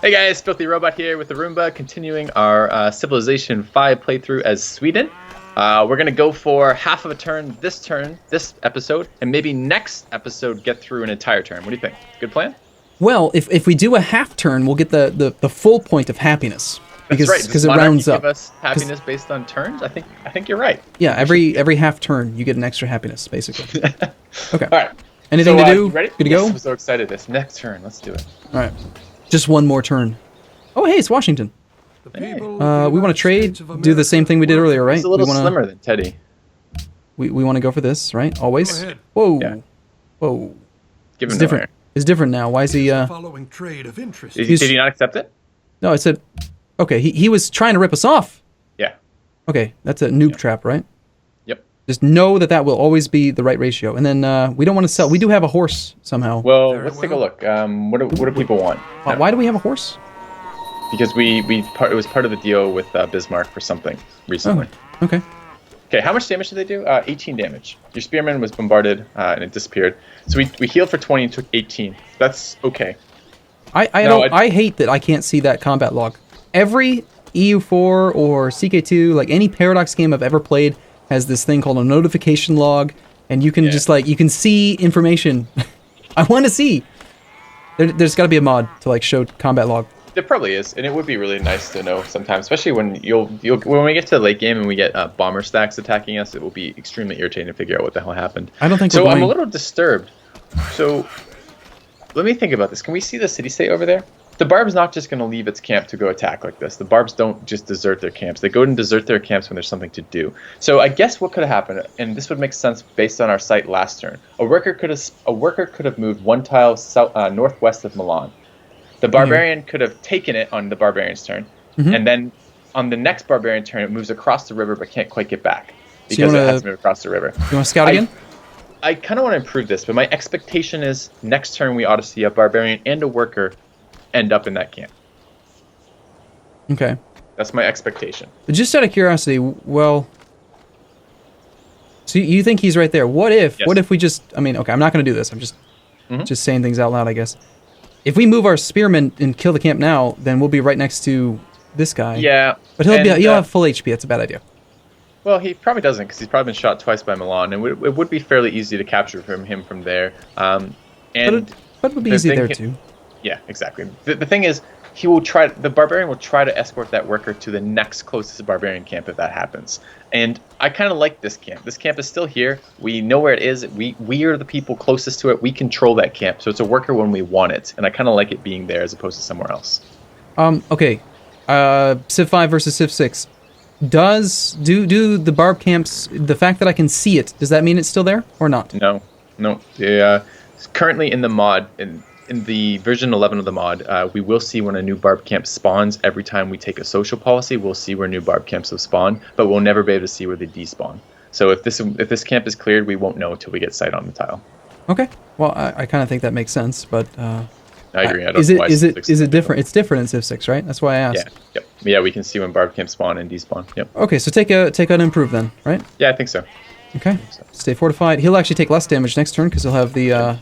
Hey guys, FilthyRobot here with Arumba, continuing our Civilization 5 playthrough as Sweden. We're going to go for half of a turn, this episode, and maybe next episode get through an entire turn. What do you think? Good plan? Well, if we do a half turn, we'll get the full point of happiness. Because, That's right. Because it rounds up. Give us happiness based on turns? I think you're right. Yeah, every half turn, you get an extra happiness, basically. Okay. All right. Anything to do? Ready? Good to go? Yes, I'm so excited. This next turn. Let's do it. All right. Just one more turn. Oh, hey, it's Washington. Hey. We want to trade, do the same thing we did earlier, right? He's a little slimmer than Teddy. We want to go for this, right? Always? Whoa. Yeah. Whoa. Give him it's different. It's different now. Why is he... Following trade of interest. Did he not accept it? No, I said... Okay, he was trying to rip us off. Yeah. Okay, that's a noob trap, right? Yep. Just know that will always be the right ratio. And then we don't want to sell. We do have a horse somehow. Well, let's take a look. What do people want? Why do we have a horse? Because it was part of the deal with Bismarck for something recently. Oh, okay. Okay, how much damage did they do? 18 damage. Your spearman was bombarded and it disappeared. So we healed for 20 and took 18. That's okay. I hate that I can't see that combat log. Every EU4 or CK2, like any Paradox game I've ever played, has this thing called a notification log, and you can you can see information. I want to see. There's got to be a mod to show combat log. There probably is, and it would be really nice to know sometimes, especially when when we get to the late game and we get bomber stacks attacking us. It will be extremely irritating to figure out what the hell happened. I don't think so. I'm a little disturbed. So let me think about this. Can we see the city-state over there? The Barb's not just going to leave its camp to go attack like this. The Barbs don't just desert their camps. They go and desert their camps when there's something to do. So I guess what could have happened, and this would make sense based on our site last turn, a worker could have moved one tile northwest of Milan. The Barbarian could have taken it on the Barbarian's turn, and then on the next Barbarian turn, it moves across the river but can't quite get back because it has to move across the river. You want to scout again? I kind of want to improve this, but my expectation is next turn we ought to see a Barbarian and a worker end up in that camp. Okay. That's my expectation. But just out of curiosity, well... So you think he's right there. What if we just... I mean, okay, I'm not going to do this. I'm just saying things out loud, I guess. If we move our spearmen and kill the camp now, then we'll be right next to this guy. Yeah. But he'll have full HP. That's a bad idea. Well, he probably doesn't, because he's probably been shot twice by Milan, and it would be fairly easy to capture him from there. But it would be easy there, too. Yeah, exactly. The thing is, the Barbarian will try to escort that worker to the next closest Barbarian camp if that happens. And I kind of like this camp. This camp is still here. We know where it is. We are the people closest to it. We control that camp. So it's a worker when we want it. And I kind of like it being there as opposed to somewhere else. Okay. Civ 5 versus Civ 6. Do the Barb camps, the fact that I can see it, does that mean it's still there or not? No. It's currently in the mod, in the version 11 of the mod, we will see when a new Barb camp spawns. Every time we take a social policy, we'll see where new Barb camps have spawned, but we'll never be able to see where they despawn. So if this camp is cleared, we won't know until we get sight on the tile. Okay. Well, I kind of think that makes sense, but I agree. Is it different? It's different in Civ 6, right? That's why I asked. Yeah. Yep. Yeah, we can see when Barb camps spawn and despawn. Yep. Okay, so take an improve then, right? Yeah, I think so. Okay. Stay fortified. He'll actually take less damage next turn because he'll have the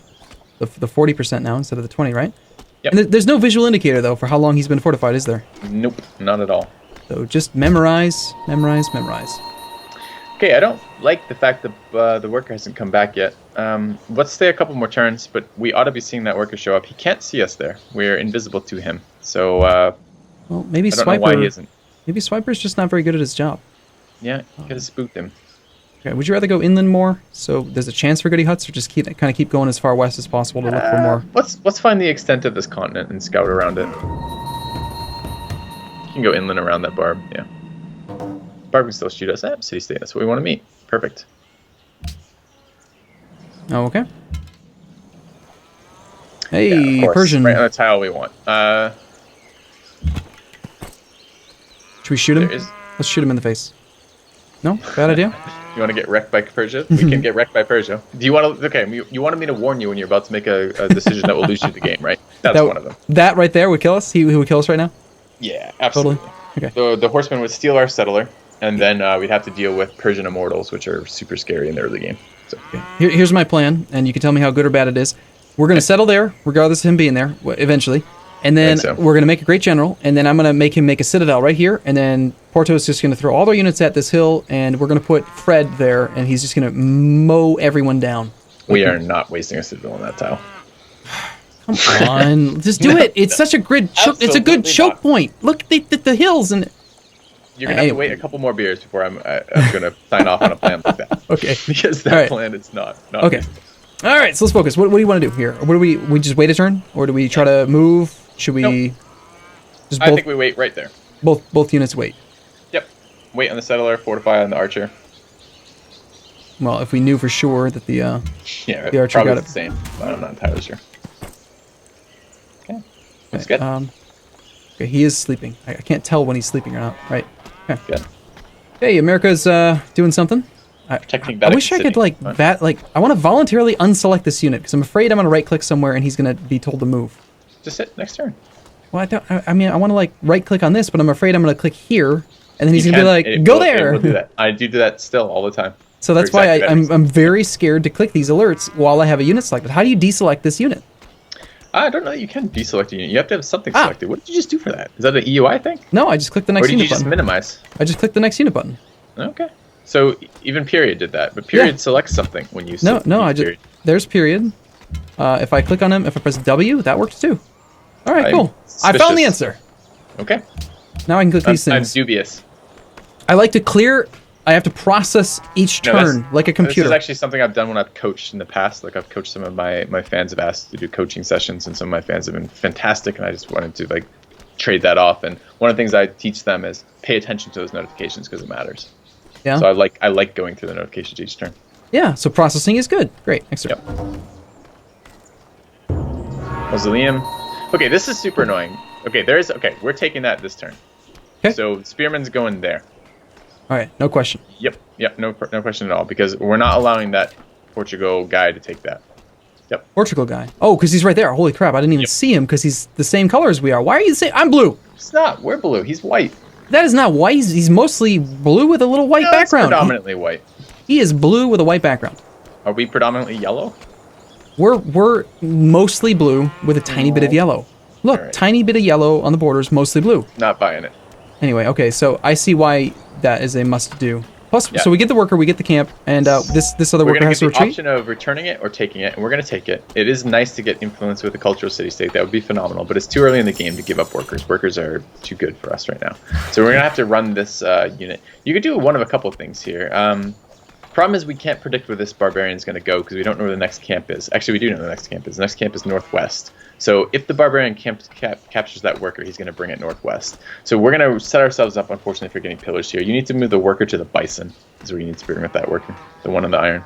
40% now instead of the 20, right? Yep. And there's no visual indicator, though, for how long he's been fortified, is there? Nope, not at all. So just memorize. Okay, I don't like the fact that the worker hasn't come back yet. Let's stay a couple more turns, but we ought to be seeing that worker show up. He can't see us there. We're invisible to him. So, well, maybe I don't know why he isn't. Maybe Swiper's just not very good at his job. Yeah, you could have spooked him. Okay, would you rather go inland more, so there's a chance for goody huts, or just keep going as far west as possible to look for more? Let's find the extent of this continent and scout around it. You can go inland around that Barb, yeah. Barb can still shoot us. City-state, that's what we want to meet. Perfect. Oh, okay. Hey, yeah, of course. Persian. Right on the tile we want. Should we shoot him? Let's shoot him in the face. No? Bad idea? You want to get wrecked by Persia? We can get wrecked by Persia. Do you want to? Okay, you wanted me to warn you when you're about to make a decision that will lose you the game, right? That's one of them. That right there would kill us? He would kill us right now? Yeah, absolutely. Totally? Okay. So the horseman would steal our settler, and then we'd have to deal with Persian immortals, which are super scary in the early game. So. Okay. Here's my plan, and you can tell me how good or bad it is. We're going to settle there, regardless of him being there, eventually. And then we're going to make a great general, and then I'm going to make him make a citadel right here, and then Porto is just going to throw all their units at this hill, and we're going to put Fred there, and he's just going to mow everyone down. We are not wasting a citadel on that tile. Come on, just do it. It's such a good it's a good choke point. Look at the hills and. You're gonna have to wait a couple more beers before I'm gonna sign off on a plan like that. Okay. Because that plan is not okay. Feasible. All right, so let's focus. What do you want to do here? What do we just wait a turn, or do we try to move? Should we? Nope. I think we wait right there. Both units wait. Yep. Wait on the settler. Fortify on the archer. Well, if we knew for sure that the the archer got it. The same, but I'm not entirely sure. Okay. That's good. Okay, he is sleeping. I can't tell when he's sleeping or not. Right. Okay. Good. Hey, America's doing something. Protecting I wish I could I want to voluntarily unselect this unit because I'm afraid I'm gonna right click somewhere and he's gonna be told to move. Just hit next turn. Well, I mean, I want to like right click on this, but I'm afraid I'm gonna click here, and then he's gonna be like, "Go there." It will do that. I do that still all the time. So that's why I'm very scared to click these alerts while I have a unit selected. How do you deselect this unit? I don't know that you can deselect a unit. You have to have something selected. What did you just do for that? Is that an EUI thing? No, I just clicked the next unit button. Or did you just minimize? I just clicked the next unit button. Okay. So even period did that, but period selects something when you there's period. If I click on him, if I press W, that works too. All right, cool. I found the answer. Okay. Now I can click these things. I'm dubious. I like to clear. I have to process each turn like a computer. This is actually something I've done when I've coached in the past. Like I've coached some of my fans have asked to do coaching sessions, and some of my fans have been fantastic, and I just wanted to like trade that off. And one of the things I teach them is pay attention to those notifications because it matters. Yeah. So I like going through the notifications each turn. Yeah. So processing is good. Great. Next turn. Yep. Mausoleum. Okay, this is super annoying. Okay, we're taking that this turn. Okay. So Spearman's going there. All right, no question. Yep, no question at all, because we're not allowing that Portugal guy to take that. Yep. Portugal guy. Oh, because he's right there. Holy crap, I didn't even see him because he's the same color as we are. Why are you the same? I'm blue. It's not. We're blue. He's white. That is not white. He's mostly blue with a little white background. It's predominantly white. He is blue with a white background. Are we predominantly yellow? We're mostly blue with a tiny bit of yellow. Look, tiny bit of yellow on the borders, mostly blue. Not buying it. Anyway, okay, so I see why that is a must-do. Plus, so we get the worker, we get the camp, and this other worker has to retreat. We're going to get the option of returning it or taking it, and we're going to take it. It is nice to get influence with the cultural city-state. That would be phenomenal, but it's too early in the game to give up workers. Workers are too good for us right now. So we're going to have to run this unit. You could do one of a couple of things here. Problem is we can't predict where this barbarian is going to go because we don't know where the next camp is. Actually, we do know where the next camp is. The next camp is northwest. So if the barbarian captures that worker, he's going to bring it northwest. So we're going to set ourselves up, unfortunately, for getting pillaged here. You need to move the worker to the bison. Is where you need to bring with that worker. The one on the iron.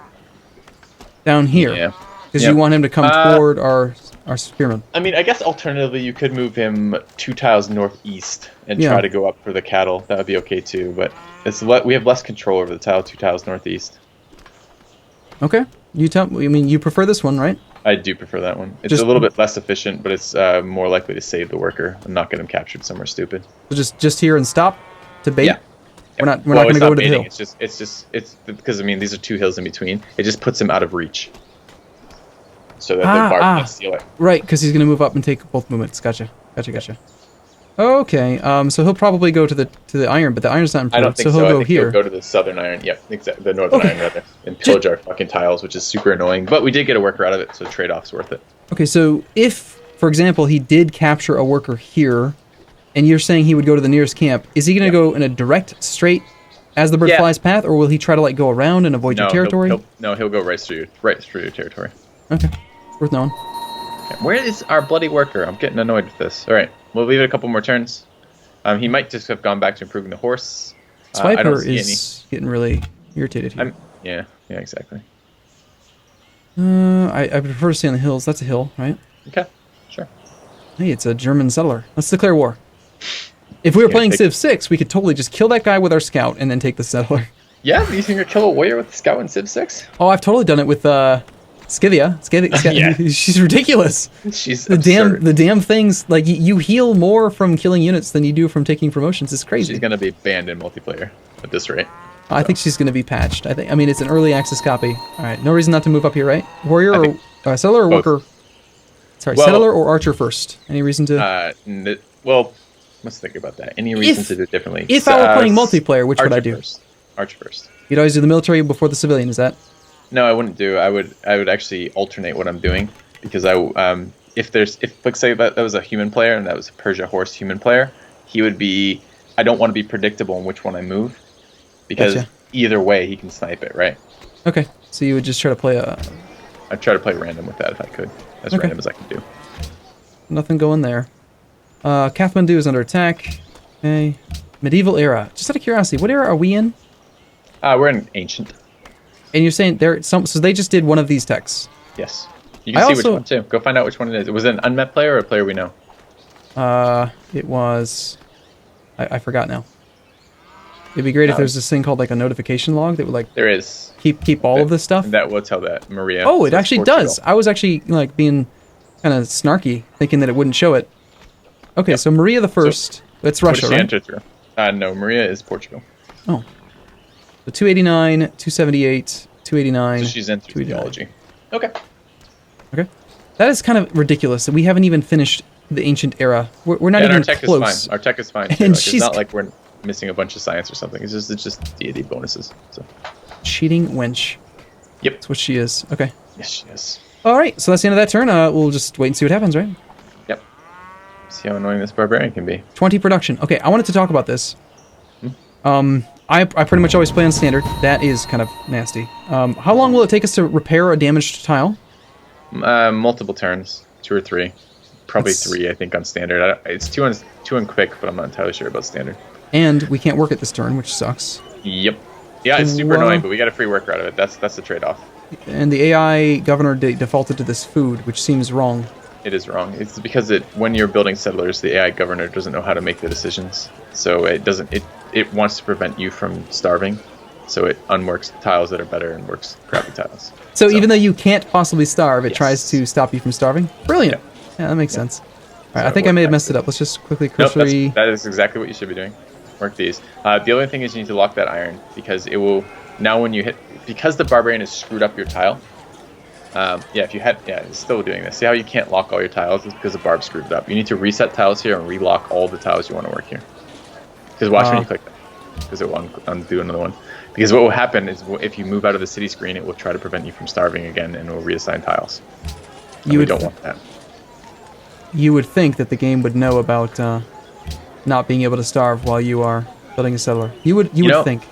Down here? Yeah. Because you want him to come toward our spearman. I mean, I guess alternatively, you could move him 2 tiles northeast and try to go up for the cattle. That would be okay too, but we have less control over the tile 2 tiles northeast. Okay. You prefer this one, right? I do prefer that one. It's a little bit less efficient, but it's more likely to save the worker and not get him captured somewhere stupid. So just here and stop to bait? Yeah. We're not going to go to the hill. It's because I mean these are 2 hills in between. It just puts him out of reach. So that the barb can't steal it. Right, because he's going to move up and take both movements. Gotcha. Okay, so he'll probably go to the iron, but the iron's not improved, I don't think so he'll go here. He'll go to the southern iron, exactly, the northern iron rather, and pillage our fucking tiles, which is super annoying. But we did get a worker out of it, so trade-off's worth it. Okay, so if, for example, he did capture a worker here, and you're saying he would go to the nearest camp, is he going to go in a direct, straight, as the bird flies path, or will he try to like go around and avoid your territory? He'll go right through your territory. Okay, worth knowing. Okay, where is our bloody worker? I'm getting annoyed with this. All right. We'll leave it a couple more turns. He might just have gone back to improving the horse. Swiper is getting really irritated here. Yeah, exactly. I prefer to stay on the hills. That's a hill, right? Okay, sure. Hey, it's a German settler. Let's declare war. If we were playing Civ 6, we could totally just kill that guy with our scout and then take the settler. Yeah, you think you're kill a warrior with the scout in Civ 6? Oh, I've totally done it with Scythia. Yeah. She's ridiculous. She's the damn things, like you heal more from killing units than you do from taking promotions. It's crazy. She's gonna be banned in multiplayer at this rate. I think she's gonna be patched. I mean it's an early access copy. All right, no reason not to move up here, right? Warrior or settler or worker? Sorry, settler or archer first? Any reason to? Well, let's think about that. Any reason to do it differently? If I were playing multiplayer, which would I do? Archer first. You'd always do the military before the civilian. Is that? No, I wouldn't do. I would actually alternate what I'm doing, because if let's say that was a human player and that was a Persia horse human player, he would be. I don't want to be predictable in which one I move, because either way he can snipe it, right? Okay, so you would just try to play a. I'd try to play random with that if I could, as random as I could do. Nothing going there. Kathmandu is under attack. Okay, medieval era. Just out of curiosity, what era are we in? We're in ancient. And you're saying so they just did one of these texts? Yes. You can see which one too. Go find out which one it is. Was it an unmet player or a player we know? It was. I forgot now. It'd be great if there's this thing called like a notification log that would like. There is. Keep all of this stuff. That will tell that Maria. Oh, it actually does. I was actually like being kind of snarky, thinking that it wouldn't show it. Okay, so Maria the First. It's Russia, right? Enter through? No, Maria is Portugal. Oh. So 289, 278, 289. So she's into theology. Okay. Okay. That is kind of ridiculous that we haven't even finished the ancient era. We're not even our tech close. Is fine. Our tech is fine. Too. And it's not like we're missing a bunch of science or something. It's just deity bonuses. So. Cheating wench. Yep. That's what she is. Okay. Yes, she is. All right. So that's the end of that turn. We'll just wait and see what happens, right? Yep. See how annoying this barbarian can be. 20 production. Okay, I wanted to talk about this. I pretty much always play on standard. That is kind of nasty. How long will it take us to repair a damaged tile? Multiple turns, 2 or 3, probably 3. I think on standard. It's 2 on quick, but I'm not entirely sure about standard. And we can't work it this turn, which sucks. Yep. Yeah, it's super annoying, but we got a free worker out of it. That's the trade-off. And the AI governor defaulted to this food, which seems wrong. It is wrong. It's because when you're building settlers, the AI governor doesn't know how to make the decisions. So it wants to prevent you from starving. So it unworks tiles that are better and works crappy tiles. So even though you can't possibly starve, it tries to stop you from starving? Brilliant. Yeah, that makes sense. All right, I think I may have messed it up. Let's just quickly cursory... Nope, that is exactly what you should be doing. Work these. The other thing is you need to lock that iron, because it will... Now when you hit... Because the barbarian has screwed up your tile... it's still doing this. See how you can't lock all your tiles? It's because the barb screwed it up. You need to reset tiles here and relock all the tiles you want to work here. Because watch when you click that. Because it will undo another one. Because what will happen is if you move out of the city screen, it will try to prevent you from starving again, and it will reassign tiles. We don't want that. You would think that the game would know about not being able to starve while you are building a settler. You would think.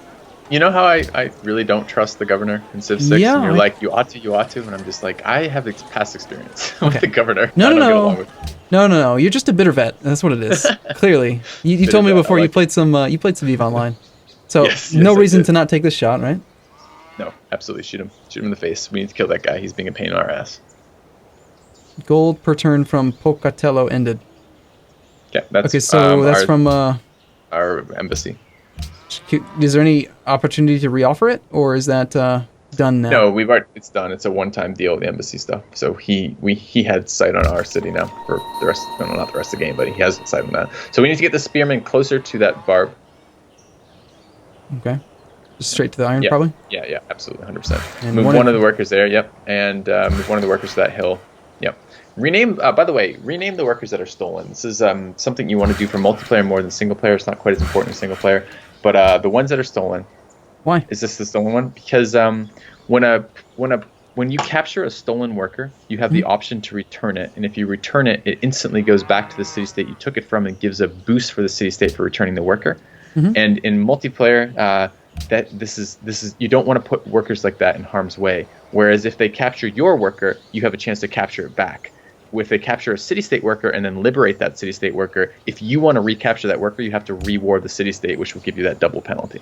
You know how I really don't trust the governor in Civ 6? Yeah, and you're like, you ought to, and I'm just like, I have past experience with the governor. No. You're just a bitter vet. That's what it is. Clearly. You told me before you played some EVE Online. So no reason to not take this shot, right? No, absolutely. Shoot him. Shoot him in the face. We need to kill that guy. He's being a pain in our ass. Gold per turn from Pocatello ended. Yeah, that's that's from our embassy. Is there any opportunity to reoffer it, or is that done now? No, it's done. It's a one-time deal with the embassy stuff. So he had sight on our city now for the rest. No, not the rest of the game, but he has sight on that. So we need to get the spearman closer to that barb. Okay. Just straight to the iron, probably? Yeah, absolutely, 100%. Move one of the workers there, yep. And move one of the workers to that hill, yep. By the way, rename the workers that are stolen. This is something you want to do for multiplayer more than single player. It's not quite as important as single player. But the ones that are stolen. Why? Is this the stolen one? Because when you capture a stolen worker, you have the option to return it. And if you return it, it instantly goes back to the city-state you took it from and gives a boost for the city-state for returning the worker. And in multiplayer, this is you don't want to put workers like that in harm's way. Whereas if they capture your worker, you have a chance to capture it back. If they capture a city-state worker and then liberate that city-state worker, if you want to recapture that worker, you have to reward the city-state, which will give you that double penalty.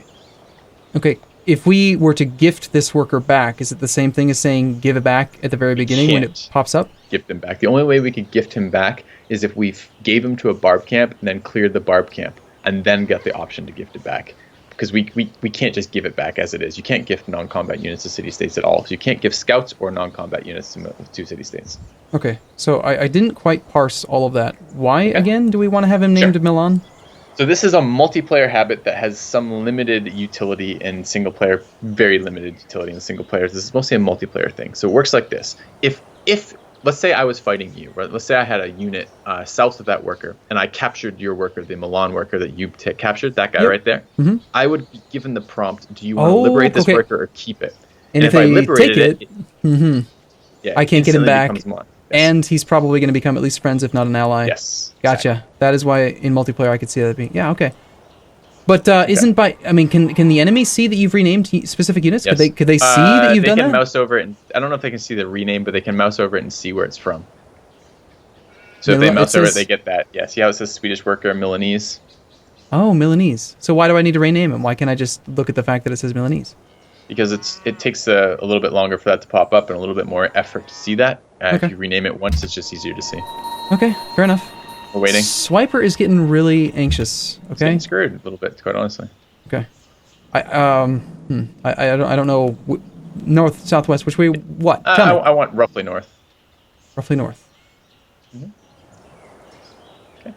Okay, if we were to gift this worker back, is it the same thing as saying give it back at the very beginning when it pops up? Gift him back. The only way we could gift him back is if we gave him to a barb camp and then cleared the barb camp and then got the option to gift it back. Because we can't just give it back as it is. You can't gift non-combat units to city-states at all. So you can't give scouts or non-combat units to city-states. Okay, so I didn't quite parse all of that. Why, again, do we want to have him named Milan? So this is a multiplayer habit that has some limited utility in single player, very limited utility in single players. This is mostly a multiplayer thing. So it works like this. If let's say I was fighting you, right? Let's say I had a unit south of that worker, and I captured your worker, the Milan worker that you captured, that guy right there. Mm-hmm. I would be given the prompt: do you want to liberate this worker or keep it? And if I liberated take it, yeah, I can't get him back. Yes. And he's probably going to become at least friends, if not an ally. Yes. Gotcha. Exactly. That is why in multiplayer I could see that being... Yeah, okay. But isn't by... I mean, can the enemy see that you've renamed specific units? Yes. Could they see that you've done that? They can mouse over it. And, I don't know if they can see the rename, but they can mouse over it and see where it's from. So if they mouse over it, they get that. Yeah, see how it says Swedish worker, Milanese? Oh, Milanese. So why do I need to rename him? Why can't I just look at the fact that it says Milanese? Because it takes a little bit longer for that to pop up and a little bit more effort to see that. If you rename it once, it's just easier to see. Okay, fair enough. We're waiting. Swiper is getting really anxious. Okay, it's getting screwed a little bit, quite honestly. Okay, I don't know north, southwest. Which way? What? I want roughly north. Roughly north. Mm-hmm.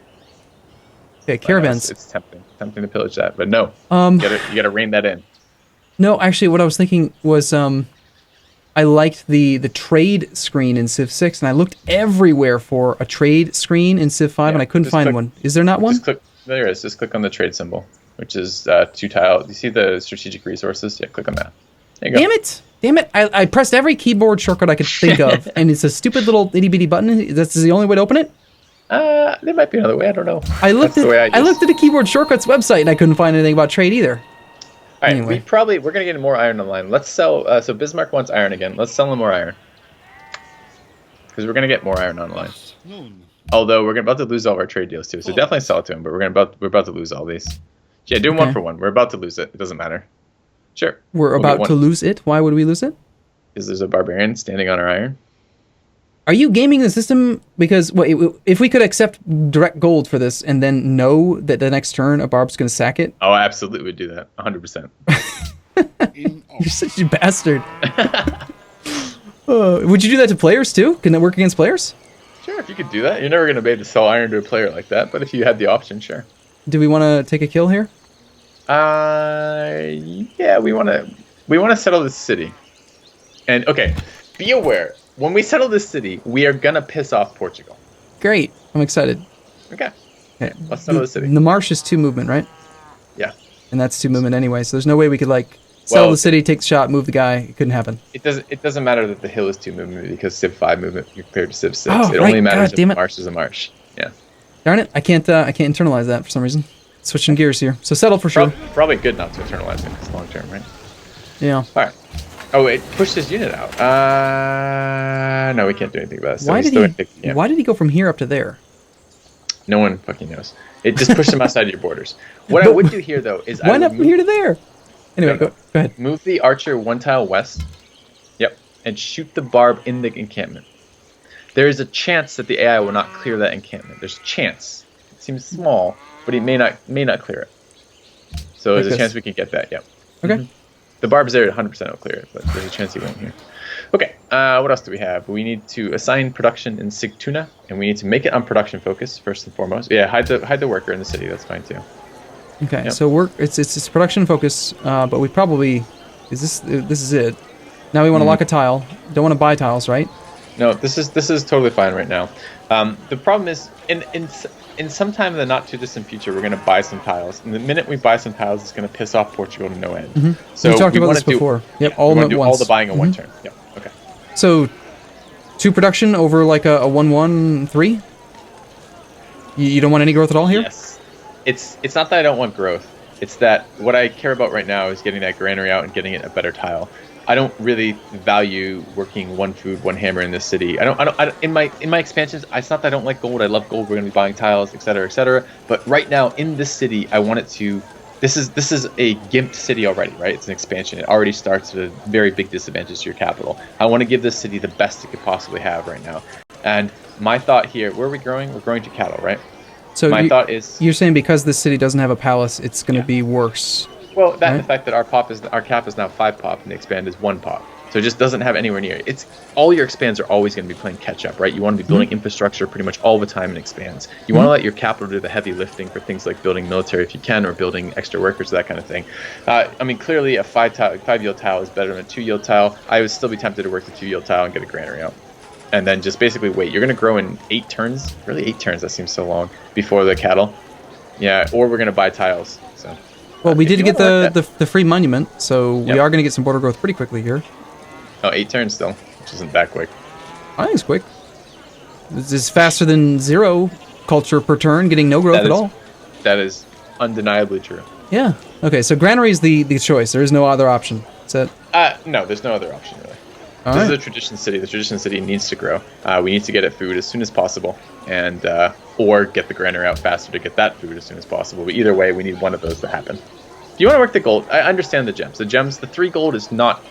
Okay, caravans. It's tempting to pillage that, but no. You gotta rein that in. No, actually, what I was thinking was, I liked the trade screen in Civ 6, and I looked everywhere for a trade screen in Civ 5, and I couldn't find one. Is there not one? There is. Just click on the trade symbol, which is 2 tile. You see the strategic resources? Yeah, click on that. There you go. Damn it! I pressed every keyboard shortcut I could think of, and it's a stupid little itty bitty button. That's the only way to open it. There might be another way. I don't know. I looked at the keyboard shortcuts website, and I couldn't find anything about trade either. All right, anyway. We're gonna get more iron online. Let's sell. So Bismarck wants iron again. Let's sell him more iron because we're gonna get more iron online. Although we're about to lose all of our trade deals too, so definitely sell it to him. But we're about to lose all these. Yeah, do 1 for 1. We're about to lose it. It doesn't matter. Sure. We're about to lose it. Why would we lose it? Because there's a barbarian standing on our iron. Are you gaming the system? Because if we could accept direct gold for this and then know that the next turn a barb's going to sack it? Oh, I absolutely would do that. 100%. You're such a bastard. Would you do that to players too? Can it work against players? Sure, if you could do that. You're never going to be able to sell iron to a player like that, but if you had the option, sure. Do we want to take a kill here? Yeah, we want to settle this city. And okay, be aware. When we settle this city, we are gonna piss off Portugal. Great. I'm excited. Okay. Let's settle the city. The marsh is 2 movement, right? Yeah. And that's 2 movement anyway, so there's no way we could settle the city, take the shot, move the guy. It couldn't happen. It doesn't matter that the hill is 2 movement because Civ 5 movement compared to Civ 6. Oh, it only matters if the marsh is a marsh. Yeah. Darn it! I can't internalize that for some reason. Switching gears here. So settle for sure. Probably good not to internalize it. It's long term, right? Yeah. All right. Oh, it pushed his unit out. No, we can't do anything about it. So why did he go from here up to there? No one fucking knows. It just pushed him outside your borders. What I would do here, though, is why not from here to there? Anyway, go ahead. Move the archer 1 tile west. Yep, and shoot the barb in the encampment. There is a chance that the AI will not clear that encampment. There's a chance. It seems small, but he may not clear it. So there's a chance we can get that. Yep. Okay. Mm-hmm. The barb's there at 100% will clear it, but there's a chance he won't here. Okay, what else do we have? We need to assign production in Sigtuna, and we need to make it on production focus first and foremost. Yeah, hide the worker in the city. That's fine too. Okay, so it's production focus, but we probably this is it. Now we want to lock a tile. Don't want to buy tiles, right? No, this is totally fine right now. The problem is in some time in the not too distant future, we're going to buy some tiles. And the minute we buy some tiles, it's going to piss off Portugal to no end. Mm-hmm. So we talked about this before. Yep, all at once. All the buying in one turn. Yep. Okay. So 2 production over like a 1-1-3. You don't want any growth at all here? Yes. It's not that I don't want growth. It's that what I care about right now is getting that granary out and getting it a better tile. I don't really value working 1 food, 1 hammer in this city. I don't in my expansions, it's not that I don't like gold. I love gold. We're going to be buying tiles, etc., etc. But right now in this city, I want it to. This is a gimped city already, right? It's an expansion. It already starts with a very big disadvantage to your capital. I want to give this city the best it could possibly have right now. And my thought here, where are we growing? We're growing to cattle, right? So my thought is you're saying because this city doesn't have a palace, it's going to be worse. Well, the fact that our cap is now 5 pop and the expand is 1 pop, so it just doesn't have anywhere near. It's all your expands are always going to be playing catch up, right? You want to be building infrastructure pretty much all the time in expands. You want to let your capital do the heavy lifting for things like building military if you can, or building extra workers, that kind of thing. I mean, clearly a 5 yield tile is better than a 2 yield tile. I would still be tempted to work the 2 yield tile and get a granary out. and then just basically wait. You're going to grow in 8 turns. Really, 8 turns? That seems so long. Before the cattle. Yeah, or we're going to buy tiles. So. Well, we did get the free monument, so we are going to get some border growth pretty quickly here. Oh, 8 turns still, which isn't that quick. I think it's quick. This is faster than 0 culture per turn, getting no growth at all. That is undeniably true. Yeah. Okay, so granary is the choice. There is no other option. Is that? No, there's no other option, really. All This right. is a tradition city. The tradition city needs to grow. We need to get it food as soon as possible, and or get the granary out faster to get that food as soon as possible. But either way, we need one of those to happen. Do you want to work the gold? I understand the gems. The 3 gold is not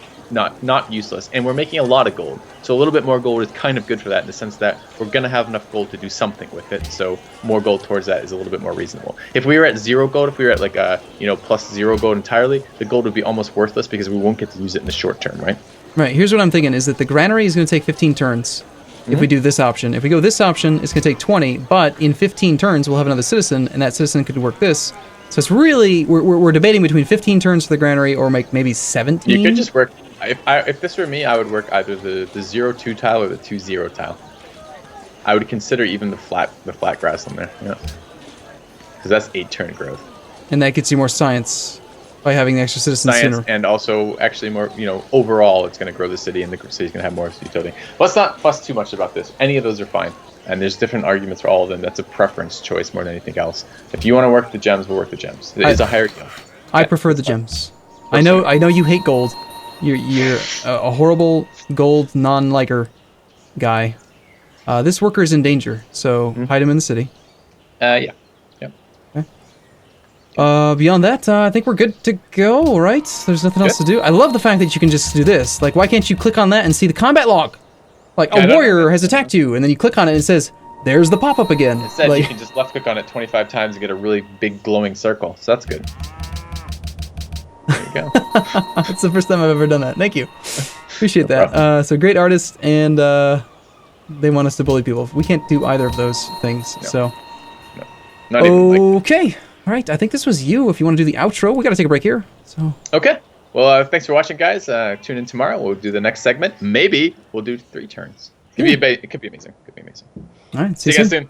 useless, and we're making a lot of gold. So a little bit more gold is kind of good for that, in the sense that we're gonna have enough gold to do something with it. So more gold towards that is a little bit more reasonable. If we were at 0 gold, if we were at like plus 0 gold entirely, the gold would be almost worthless because we won't get to use it in the short term, right? Right. Here's what I'm thinking: is that the granary is going to take 15 turns. If we do this option. If we go this option, it's going to take 20. But in 15 turns, we'll have another citizen, and that citizen could work this. So it's really we're debating between 15 turns for the granary or maybe 17. You could just work. If this were me, I would work either the 0-2 tile or the 2-0 tile. I would consider even the flat grass on there. Yeah, because that's 8 turn growth. And that gets you more science by having the extra citizens Science, sooner. and also actually more. Overall, it's going to grow the city, and the city's going to have more utility. Let's not fuss too much about this. Any of those are fine. And there's different arguments for all of them. That's a preference choice more than anything else. If you want to work the gems, we'll work the gems. It is a higher deal. I prefer the gems. I know you hate gold. You're a horrible gold non-liker guy. This worker is in danger, so hide him in the city. Yeah. Beyond that, I think we're good to go, right? There's nothing else to do. I love the fact that you can just do this. Like, why can't you click on that and see the combat log? Like, a warrior has attacked you, and then you click on it and it says, there's the pop-up again. Instead, like, you can just left-click on it 25 times and get a really big glowing circle. So that's good. There you go. That's the first time I've ever done that. Thank you. Appreciate that. So great artist, and they want us to bully people. We can't do either of those things, so... No. Not even, okay. All right, I think this was you. If you want to do the outro, we got to take a break here. So. Okay. Well, thanks for watching, guys. Tune in tomorrow. We'll do the next segment. Maybe we'll do 3 turns. It could be amazing. All right, See you guys soon.